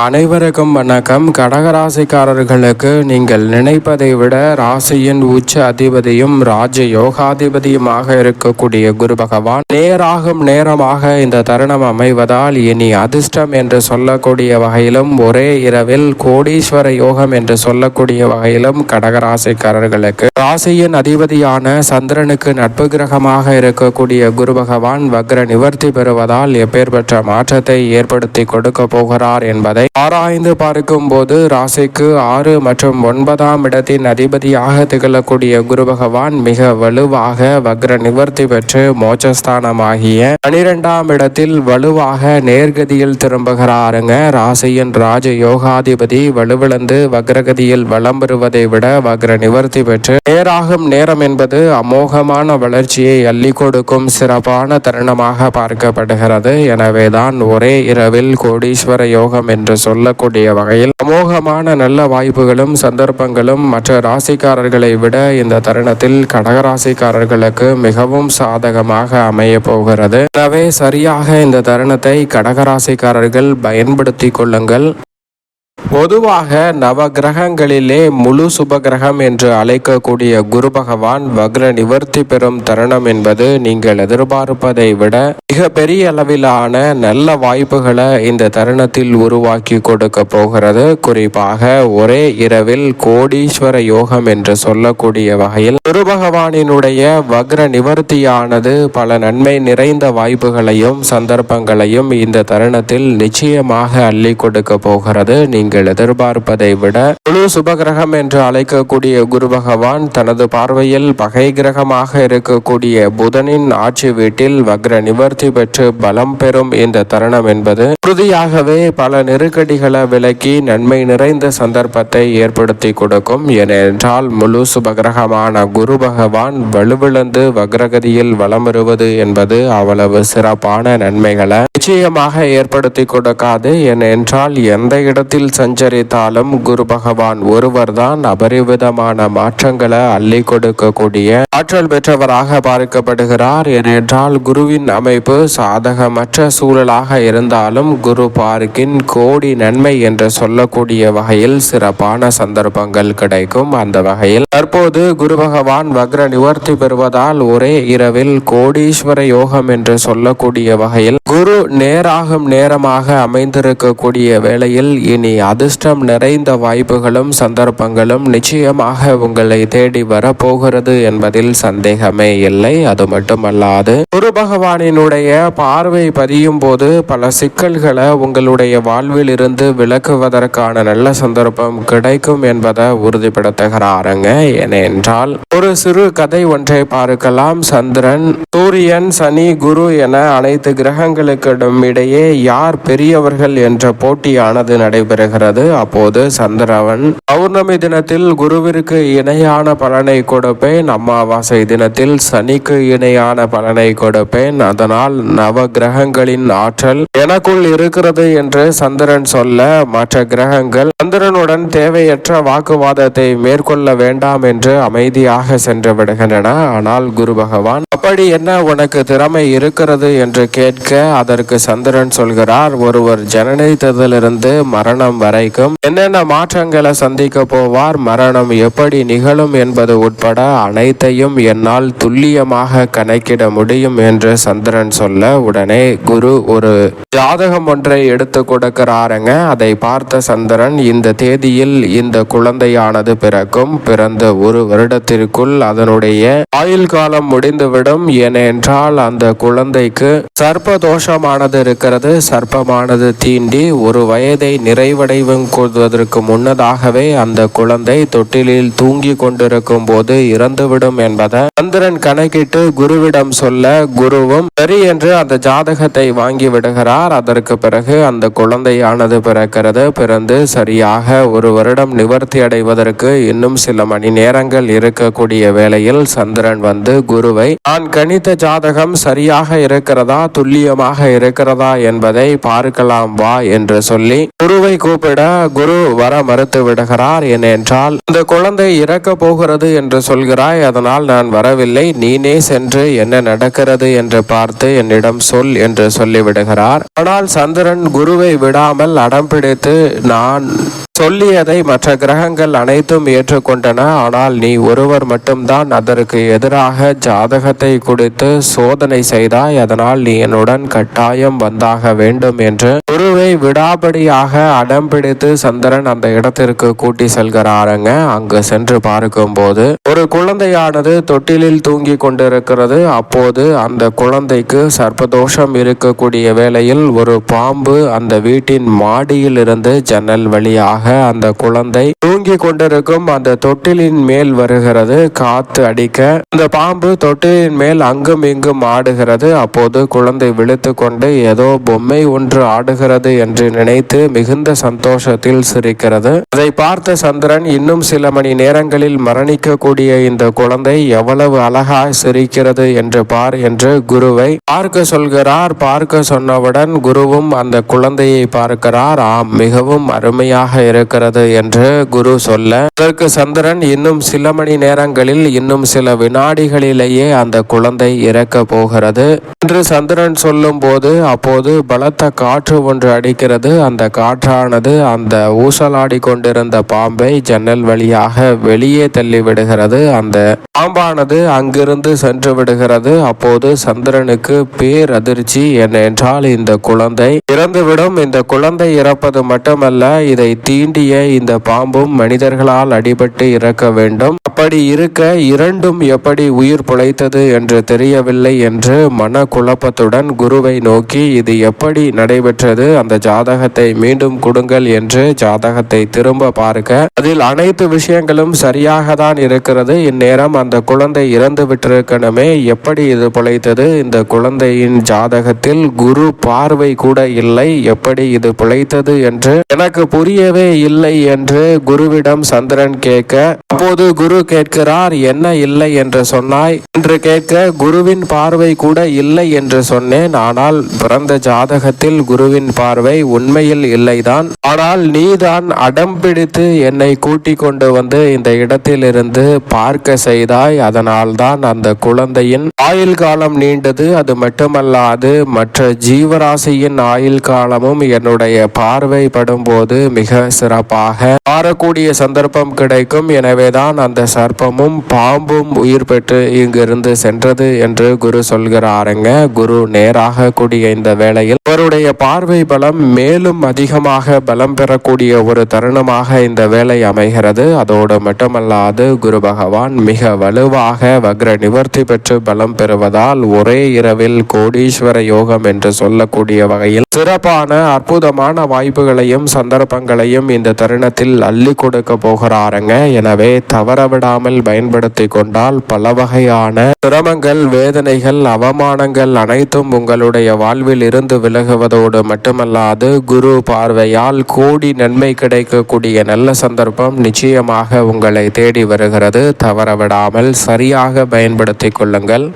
அனைவருக்கும் வணக்கம். கடகராசிக்காரர்களுக்கு நீங்கள் நினைப்பதை விட ராசியின் உச்ச அதிபதியும் ராஜ யோகாதிபதியுமாக இருக்கக்கூடிய குரு பகவான் நேராகும் நேரமாக இந்த தருணம் அமைவதால் இனி அதிர்ஷ்டம் என்று சொல்லக்கூடிய வகையிலும் ஒரே இரவில் கோடீஸ்வர யோகம் என்று சொல்லக்கூடிய வகையிலும் கடகராசிக்காரர்களுக்கு ராசியின் அதிபதியான சந்திரனுக்கு நட்பு கிரகமாக இருக்கக்கூடிய குரு பகவான் வக்ர நிவர்த்தி பெறுவதால் எப்பேற்பட்ட மாற்றத்தை ஏற்படுத்தி கொடுக்க போகிறார் என்பதை ஆராய்ந்து பார்க்கும் போது ராசிக்கு 6 மற்றும் 9ஆம் இடத்தின் அதிபதியாக திகழக்கூடிய குரு பகவான் மிக வலுவாக வக்ர நிவர்த்தி பெற்று மோட்சஸ்தானமாகிய 12ஆம் இடத்தில் வலுவாக நேர்கதியில் திரும்புகிறாருங்க. ராசியின் ராஜ யோகாதிபதி வலுவிழந்து வக்ரகதியில் வலம் பெறுவதை விட வக்ர நிவர்த்தி பெற்று நேராகும் நேரம் என்பது அமோகமான வளர்ச்சியை அள்ளி கொடுக்கும் சிறப்பான தருணமாக பார்க்கப்படுகிறது. எனவேதான் ஒரே இரவில் கோடீஸ்வர யோகம் என்று சொல்லக்கூடிய வகையில் அமோகமான நல்ல வாய்ப்புகளும் சந்தர்ப்பங்களும் மற்ற ராசிக்காரர்களை விட இந்த தருணத்தில் கடகராசிக்காரர்களுக்கு மிகவும் சாதகமாக அமைய போகிறது. எனவே சரியாக இந்த தருணத்தை கடகராசிக்காரர்கள் பயன்படுத்திக் கொள்ளுங்கள். பொதுவாக நவ கிரகங்களிலே முழு சுபகிரகம் என்று அழைக்கக்கூடிய குரு பகவான் வக்ர நிவர்த்தி பெறும் தருணம் என்பது நீங்கள் எதிர்பார்ப்பதை விட மிக பெரிய அளவிலான நல்ல வாய்ப்புகளை இந்த தருணத்தில் உருவாக்கி கொடுக்க போகிறது. குறிப்பாக ஒரே இரவில் கோடீஸ்வர யோகம் என்று சொல்லக்கூடிய வகையில் குரு பகவானினுடைய வக்ர நிவர்த்தியானது பல நன்மை நிறைந்த வாய்ப்புகளையும் சந்தர்ப்பங்களையும் இந்த தருணத்தில் நிச்சயமாக அள்ளி கொடுக்க போகிறது. நீங்கள் எதிர்பார்ப்பதை விட முழு சுபகிரகம் என்று அழைக்கக்கூடிய குரு பகவான் தனது பார்வையில் பகை கிரகமாக இருக்கக்கூடிய புதனின் ஆட்சி வீட்டில் வக்ர நிவர்த்தி பெற்று பலம் பெறும் இந்த தருணம் என்பது உறுதியாகவே பல நெருக்கடிகளை விலக்கி நன்மை நிறைந்த சந்தர்ப்பத்தை ஏற்படுத்தி கொடுக்கும். ஏனென்றால் முழு சுபகிரகமான குரு பகவான் வலுவிழந்து வக்ரகதியில் வலம் பெறுவது என்பது அவ்வளவு சிறப்பான நன்மைகளை நிச்சயமாக ஏற்படுத்தி கொடுக்காது. ஏனென்றால் எந்த இடத்தில் சஞ்சரித்தாலும் குரு பகவான் ஒருவர் தான் அபரிவிதமான மாற்றங்களை அள்ளி கொடுக்கக்கூடிய ஆற்றல் பெற்றவராக பார்க்கப்படுகிறார். ஏனென்றால் குருவின் அமைப்பு சாதகமற்ற சூழலாக இருந்தாலும் குரு பார்க்கின் கோடி நன்மை என்று சொல்லக்கூடிய வகையில் சிறப்பான சந்தர்ப்பங்கள் கிடைக்கும். அந்த வகையில் தற்போது குரு பகவான் வக்ர நிவர்த்தி பெறுவதால் ஒரே இரவில் கோடீஸ்வர யோகம் என்று சொல்லக்கூடிய வகையில் குரு நேராகும் நேரமாக அமைந்திருக்கக்கூடிய வேளையில் இனி அதிர்ஷ்டம் நிறைந்த வாய்ப்புகளும் சந்தர்ப்பங்களும் நிச்சயமாக உங்களை தேடி வரப்போகிறது என்பதில் சந்தேகமே இல்லை. அது மட்டுமல்லாது குரு பகவானினுடைய பார்வை பதியும் போது பல சிக்கல்களை உங்களுடைய வாழ்வில் இருந்து விலக்குவதற்கான நல்ல சந்தர்ப்பம் கிடைக்கும் என்பதை உறுதிப்படுத்துகிறாருங்க. ஏனென்றால் ஒரு சிறு கதை ஒன்றை பார்க்கலாம். சந்திரன், சூரியன், சனி, குரு என அனைத்து கிரகங்களுக்கிடம் இடையே யார் பெரியவர்கள் என்ற போட்டியானது நடைபெறுகிறது. அப்போது சந்திரவன் பௌர்ணமி தினத்தில் குருவிற்கு இணையான பலனை கொடுப்பேன், அமாவாசை தினத்தில் சனிக்கு இணையான பலனை கொடுப்பேன், அதனால் நவ கிரகங்களின் ஆற்றல் எனக்குள் இருக்கிறது என்று சந்திரன் சொல்ல மற்ற கிரகங்கள் சந்திரனுடன் தேவையற்ற வாக்குவாதத்தை மேற்கொள்ள வேண்டாம் என்று அமைதியாக சென்று விடுகின்றன. ஆனால் குரு பகவான் அப்படி என்ன உனக்கு திறமை இருக்கிறது என்று கேட்க அதற்கு சந்திரன் சொல்கிறார், ஒருவர் ஜனனித்ததிலிருந்து மரணம் வரைக்கும் என்னென்ன மாற்றங்களை சந்திக்க போவார், மரணம் எப்படி நிகழும் என்பது உட்பட அனைத்தையும் என்னால் துல்லியமாக கணக்கிட முடியும் என்று சந்திரன் சொல்ல உடனே குரு ஒரு ஜாதகம் ஒன்றை எடுத்து கொடுக்கிறாருங்க. அதை பார்த்த சந்திரன் இந்த தேதியில் இந்த குழந்தையானது பிறக்கும், பிறந்த ஒரு வருடத்திற்குள் அதனுடைய ஆயுள் காலம் முடிந்துவிடும். ஏனென்றால் அந்த குழந்தைக்கு சர்ப்ப தோஷமானது இருக்கிறது. சர்ப்பமானது தீண்டி ஒரு வயதை நிறைவடைவதற்கு முன்னதாகவே அந்த குழந்தை தொட்டிலில் தூங்கி கொண்டிருக்கும் போது இறந்துவிடும் என்பதை சந்திரன் கணக்கிட்டு குருவிடம் சொல்ல குருவும் சரி என்று அந்த ஜாதகத்தை வாங்கி விடுகிறார். அதற்கு பிறகு அந்த குழந்தையானது பிறக்கிறது. பிறந்து சரியாக ஒரு வருடம் நிவர்த்தி அடைவதற்கு இன்னும் சில மணி நேரங்கள் இருக்கக்கூடிய வேளையில் சந்திரன் வந்து குருவை, நான் கணித்த ஜாதகம் சரியாக இருக்கிறதா துல்லியமாக இருக்கிறதா என்பதை பார்க்கலாம் வா என்று சொல்லி குருவை கூப்பிட விட குரு வர மறுத்து விடுகிறார். ஏனென்றால் இந்த குழந்தை இறக்க போகிறது என்று சொல்கிறாய், அதனால் நான் வரவில்லை, நீனே சென்று என்ன நடக்கிறது என்று பார்த்து என்னிடம் சொல் என்று சொல்லிவிடுகிறார். ஆனால் சந்திரன் குருவை விடாமல் அடம் பிடித்து, நான் சொல்லியதை மற்ற கிரகங்கள் அனைத்தும் ஏற்றுக்கொண்டன, ஆனால் நீ ஒருவர் மட்டும்தான் அதற்கு எதிராக ஜாதகத்தை கொடுத்து சோதனை செய்தாய், அதனால் நீ என்னுடன் கட்டாயம் வந்தாக வேண்டும் என்று குருவை விடாபடியாக அடம் பிடித்து சந்திரன் அந்த இடத்திற்கு கூட்டி செல்கிறாருங்க. அங்கு சென்று பார்க்கும் போது ஒரு குழந்தையானது தொட்டிலில் தூங்கி கொண்டிருக்கிறது. அப்போது அந்த குழந்தைக்கு சர்ப்பதோஷம் இருக்கக்கூடிய வேளையில் ஒரு பாம்பு அந்த வீட்டின் மாடியில் இருந்து ஜன்னல் வழியாக அந்த குழந்தை தூங்கி கொண்டிருக்கும் அந்த தொட்டிலின் மேல் வருகிறது. காத்து அடிக்க அந்த பாம்பு தொட்டிலின் மேல் அங்கும் இங்கும் ஆடுகிறது. அப்போது குழந்தை விழித்து கொண்டு ஏதோ பொம்மை ஒன்று ஆடுகிறது என்று நினைத்து மிகுந்த சந்தோஷத்தில் சிரிக்கிறது. அதை பார்த்த சந்திரன், இன்னும் சில மணி நேரங்களில் மரணிக்கக்கூடிய இந்த குழந்தை எவ்வளவு அழகாய் சிரிக்கிறது என்று பார் என்று குருவை பார்க்க சொல்கிறார். பார்க்க சொன்னவுடன் குருவும் அந்த குழந்தையை பார்க்கிறார். ஆம், மிகவும் அருமையாக இருக்கிறது என்று குரு சொல்ல, அதற்கு சந்திரன், இன்னும் சில மணி நேரங்களில், இன்னும் சில வினாடிகளிலேயே அந்த குழந்தை இறக்க போகிறது என்று சந்திரன் சொல்லும் போது அப்போது பலத்த காற்று ஒன்று அடிக்கிறது. அந்த காற்றானது அந்த ஊசலாடி கொண்டிருந்த பாம்பை ஜன்னல் வழியாக வெளியே தள்ளி விடுகிறது. அந்த பாம்பானது அங்கிருந்து சென்று விடுகிறது. அப்போது சந்திரனுக்கு பேரதிர்ச்சி. ஏனென்றால் இந்த குழந்தை இறந்துவிடும். இந்த குழந்தை இறப்பது மட்டுமல்ல, இதை தீண்டிய இந்த பாம்பும் மனிதர்களால் அடிபட்டு இறக்க வேண்டும். அப்படி இருக்க இரண்டும் எப்படி உயிர் பிழைத்தது என்று தெரியவில்லை என்று மன குழப்பத்துடன் குருவை நோக்கி, இது எப்படி நடைபெற்றது, அந்த ஜாதகத்தை மீண்டும் கொடுங்கள் என்று ஜாதகத்தை திரும்ப பார்க்க அதில் அனைத்து விஷயங்களும் சரியாக தான் இருக்கிறது. இந்நேரம் அந்த குழந்தை இறந்து விட்டிருக்கணுமே, எப்படி இது பிழைத்தது, இந்த குழந்தையின் ஜாதகத்தில் குரு பார்வை கூட இல்லை, எப்படி இது பிழைத்தது என்று எனக்கு புரியவே இல்லை என்று குருவிடம் சந்திரன் கேட்க, அப்போது குரு கேட்கிறார், என்ன இல்லை என்று சொன்னாய் என்று கேட்க, குருவின் பார்வை கூட இல்லை என்று சொன்னேன், ஆனால் பிறந்த ஜாதகத்தில் குருவின் பார்வை உண்மையில் இல்லைதான், ஆனால் நீதான் அடம் பிடித்து என்னை கூட்டிக் கொண்டு வந்து இந்த இடத்தில் இருந்து பார்க்க செய்தாய், அதனால் தான் அந்த குழந்தையின் ஆயுள் காலம் நீண்டது. அது மட்டுமல்லாது மற்ற ஜீவராசியின் ஆயுள் காலமும் என்னுடைய பார்வை படும்போது மிக சிறப்பாக மாறக்கூடிய சந்தர்ப்பம் கிடைக்கும். எனவேதான் அந்த சர்ப்பமும் பாம்பும் உயிர் பெற்று இங்கிருந்து சென்றது என்று குரு சொல்கிறாருங்க. குரு நேராக கூடிய இந்த வேளையில் அவருடைய பார்வை பலம் மேலும் அதிகமாக பலம் பெறக்கூடிய ஒரு தருணமாக இந்த வேலை அமைகிறது. அதோடு மட்டுமல்லாது குரு பகவான் மிக வலுவாக வக்ர நிவர்த்தி பெற்று பலம் பெறுவதால் ஒரே இரவில் கோடீஸ்வர யோகம் என்று சொல்லக்கூடிய வகையில் சிறப்பான அற்புதமான வாய்ப்புகளையும் சந்தர்ப்பங்களையும் இந்த தருணத்தில் அள்ளி கொடுக்க போகிறாருங்க. எனவே தவறவிடாமல் பயன்படுத்தி கொண்டால் பல வகையான சிரமங்கள், வேதனைகள், அவமானங்கள் அனைத்தும் உங்களுடைய வாழ்வில் இருந்து விலகுவதோடு மட்டுமல்லாது குரு பார்வையால் கோடி நன்மை கிடைக்கக்கூடிய நல்ல சந்தர்ப்பம் நிச்சயமாக உங்களை தேடி வருகிறது. தவறவிடாமல் சரியாக பயன்படுத்திக் கொள்ளுங்கள்.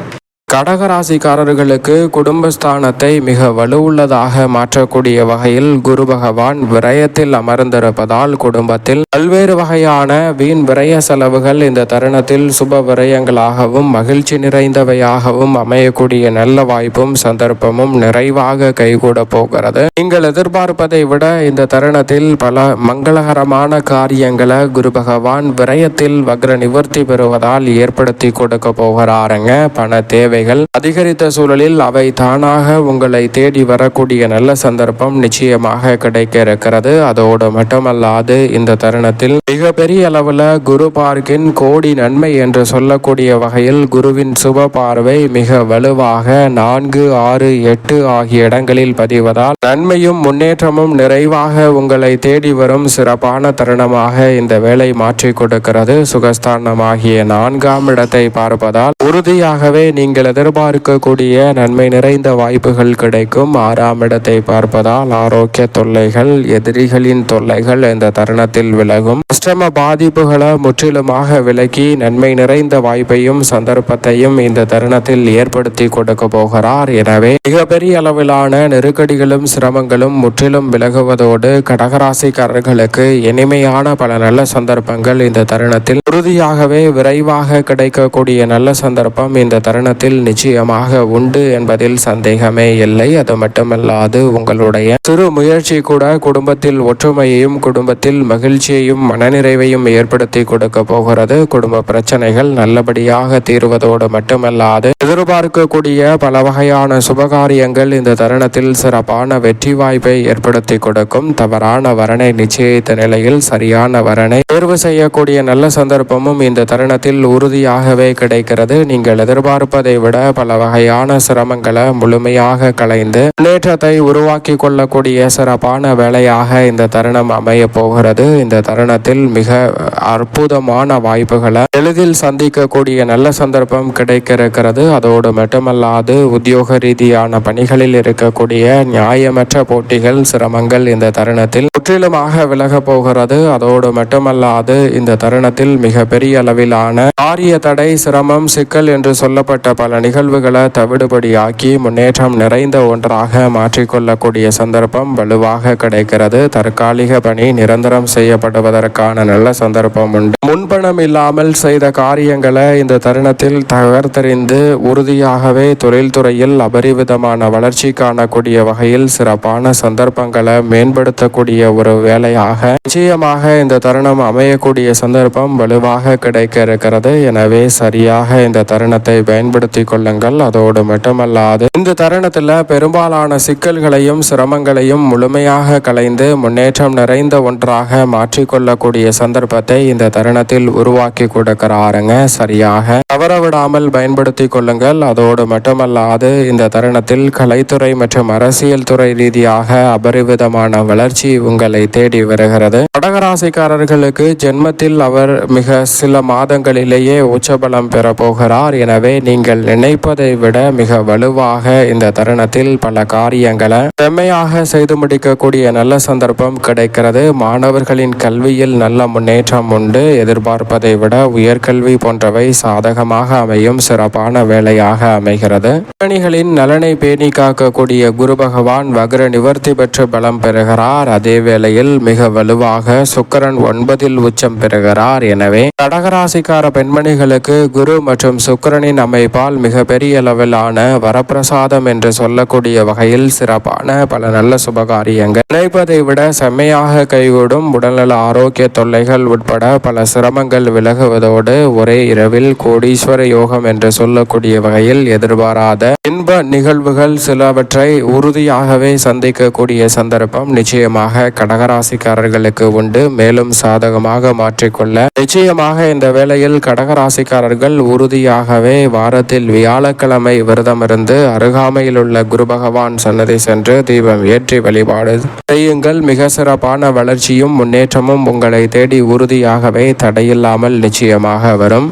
கடகராசிக்காரர்களுக்கு குடும்பஸ்தானத்தை மிக வலுவுள்ளதாக மாற்றக்கூடிய வகையில் குரு பகவான் விரயத்தில் அமர்ந்திருப்பதால் குடும்பத்தில் பல்வேறு வகையான வீண் விரய செலவுகள் இந்த தருணத்தில் சுப விரயங்களாகவும் மகிழ்ச்சி நிறைந்தவையாகவும் அமையக்கூடிய நல்ல வாய்ப்பும் சந்தர்ப்பமும் நிறைவாக கைகூட போகிறது. நீங்கள் எதிர்பார்ப்பதை விட இந்த தருணத்தில் பல மங்களகரமான காரியங்களை குரு பகவான் விரயத்தில் வக்ர நிவர்த்தி பெறுவதால் ஏற்படுத்தி கொடுக்க போகிறாருங்க. பண தேவை அதிகரித்த சூழலில் அவை தானாக உங்களை தேடி வரக்கூடிய நல்ல சந்தர்ப்பம் நிச்சயமாக கிடைக்க இருக்கிறது. அதோடு மட்டுமல்லாது இந்த தருணத்தில் மிகப்பெரிய அளவில் குரு பார்க்கின் கோடி நன்மை என்று சொல்லக்கூடிய வகையில் குருவின் சுப பார்வை மிக வலுவாக 4, 6, 8 ஆகிய இடங்களில் பதிவதால் நன்மையும் முன்னேற்றமும் நிறைவாக உங்களை தேடி வரும் சிறப்பான தருணமாக இந்த வேலை மாற்றி கொடுக்கிறது. சுகஸ்தானமாகிய 4ஆம் இடத்தை பார்ப்பதால் உறுதியாகவே நீங்கள் எதிர்பார்க்கக்கூடிய நன்மை நிறைந்த வாய்ப்புகள் கிடைக்கும். 6ஆம் இடத்தை பார்ப்பதால் ஆரோக்கிய தொல்லைகள், எதிரிகளின் தொல்லைகள் இந்த தருணத்தில் விலகும். அஷ்டம பாதிப்புகளை முற்றிலுமாக விலக்கி நன்மை நிறைந்த வாய்ப்பையும் சந்தர்ப்பத்தையும் இந்த தருணத்தில் ஏற்படுத்தி கொடுக்க போகிறார். எனவே மிகப்பெரிய அளவிலான நெருக்கடிகளும் சிரமங்களும் முற்றிலும் விலகுவதோடு கடகராசிக்காரர்களுக்கு இனிமையான பல நல்ல சந்தர்ப்பங்கள் இந்த தருணத்தில் உறுதியாகவே விரைவாக கிடைக்கக்கூடிய நல்ல சந்தர்ப்பம் இந்த தருணத்தில் நிச்சயமாக உண்டு என்பதில் சந்தேகமே இல்லை. அது மட்டுமல்லாது உங்களுடைய சிறு முயற்சி கூட குடும்பத்தில் ஒற்றுமையையும் குடும்பத்தில் மகிழ்ச்சியையும் மனநிறைவையும் ஏற்படுத்தி கொடுக்க போகிறது. குடும்ப பிரச்சனைகள் நல்லபடியாக தீர்வதோடு மட்டுமல்லாது எதிர்பார்க்கக்கூடிய பல வகையான சுபகாரியங்கள் இந்த தருணத்தில் சிறப்பான வெற்றி வாய்ப்பை ஏற்படுத்தி கொடுக்கும். தவறான வரனை நிச்சயித்த நிலையில் சரியான வரனை தேர்வு செய்யக்கூடிய நல்ல சந்தர்ப்பமும் இந்த தருணத்தில் உறுதியாகவே கிடைக்கிறது. நீங்கள் எதிர்பார்ப்பதை விட பல வகையான சிரமங்களை முழுமையாக களைந்து முன்னேற்றத்தை உருவாக்கி கொள்ளக்கூடிய சிறப்பான வேலையாக இந்த தருணம் அமைய போகிறது. இந்த தருணத்தில் மிக அற்புதமான வாய்ப்புகளை எளிதில் சந்திக்கக்கூடிய நல்ல சந்தர்ப்பம் கிடைக்க இருக்கிறது. அதோடு மட்டுமல்லாது உத்தியோக ரீதியான பணிகளில் இருக்கக்கூடிய நியாயமற்ற போட்டிகள், சிரமங்கள் இந்த தருணத்தில் முற்றிலுமாக விலக போகிறது. அதோடு மட்டுமல்லாது இந்த தருணத்தில் மிக பெரிய அளவிலான காரிய தடை, சிரமம், சிக்கல் என்று சொல்லப்பட்ட பல நிகழ்வுகளை தவிடுபடியாக்கி முன்னேற்றம் நிறைந்த ஒன்றாக மாற்றிக்கொள்ளக்கூடிய சந்தர்ப்பம் வலுவாக கிடைக்கிறது. தற்காலிக பணி நிரந்தரம் செய்யப்படுவதற்கான நல்ல சந்தர்ப்பம் உண்டு. முன்பணம் இல்லாமல் செய்த காரியங்களை இந்த தருணத்தில் தகர்த்தெறிந்து உறுதியாகவே தொழில்துறையில் அபரிவிதமான வளர்ச்சி காணக்கூடிய வகையில் சிறப்பான சந்தர்ப்பங்களை மேம்படுத்தக்கூடிய ஒரு வேலையாக நிச்சயமாக இந்த தருணம் அமையக்கூடிய சந்தர்ப்பம் வலுவாக கிடைக்க இருக்கிறது. எனவே சரியாக இந்த தருணத்தை பயன்படுத்தி கொள்ளுங்கள். அதோடு மட்டுமல்லாது இந்த தருணத்தில் பெரும்பாலான சிக்கல்களையும் சிரமங்களையும் முழுமையாக களைந்து முன்னேற்றம் நிறைந்த ஒன்றாக மாற்றிக்கொள்ளக்கூடிய சந்தர்ப்பத்தை இந்த தருணத்தில் உருவாக்கி கொடுக்கிறாருங்க. சரியாக தவறவிடாமல் பயன்படுத்தி கொள்ளுங்கள். அதோடு மட்டுமல்லாது இந்த தருணத்தில் கலைத்துறை மற்றும் அரசியல் துறை ரீதியாக அபரிவிதமான வளர்ச்சி உங்களை தேடி வருகிறது. கடகராசிக்காரர்களுக்கு ஜென்மத்தில் அவர் மிக சில மாதங்களிலேயே உச்சபலம் பெற போகிறார். எனவே நீங்கள் நினைப்பதை விட மிக வலுவாக இந்த தருணத்தில் பல காரியங்களை செம்மையாக செய்து முடிக்கக்கூடிய நல்ல சந்தர்ப்பம் கிடைக்கிறது. மாணவர்களின் கல்வியில் நல்ல முன்னேற்றம் உண்டு. எதிர்பார்ப்பதை விட உயர்கல்வி போன்றவை சாதகமாக அமையும் சிறப்பான வேலையாக அமைகிறது. பணிகளின் நலனை பேணி காக்கக்கூடிய குரு பகவான் வக்ர நிவர்த்தி பெற்று பலம் பெறுகிறார். அதே வேளையில் மிக வலுவாக சுக்கிரன் 9இல் உச்சம் பெறுகிறார். எனவே கடகராசிக்கார பெண்மணிகளுக்கு குரு மற்றும் சுக்கிரனின் அமைப்பால் மிக பெரிய அளவிலான வரப்பிரசாதம் என்று சொல்லக்கூடிய வகையில் சிறப்பான பல நல்ல சுபகாரியங்கள் நினைப்பதை விட செம்மையாக கைகூடும். உடல்நல ஆரோக்கிய தொல்லைகள் உட்பட பல சிரமங்கள் விலகுவதோடு ஒரே இரவில் கோடீஸ்வர யோகம் என்று சொல்லக்கூடிய வகையில் எதிர்பாராத இன்ப நிகழ்வுகள் சிலவற்றை உறுதியாகவே சந்திக்கக்கூடிய சந்தர்ப்பம் நிச்சயமாக கடகராசிக்காரர்களுக்கு உண்டு. மேலும் சாதகமாக மாற்றிக்கொள்ள நிச்சயமாக இந்த வேளையில் கடகராசிக்காரர்கள் உறுதியாகவே வாரத்தில் வியாழக்கிழமை விரதமிருந்து அருகாமையில் உள்ள குரு பகவான் சன்னதி சென்று தீபம் ஏற்றி வழிபாடு செய்யுங்கள். மிக சிறப்பான வளர்ச்சியும் முன்னேற்றமும் உங்களை தேடி உறுதியாகவே தடையில்லாமல் நிச்சயமாக வரும்.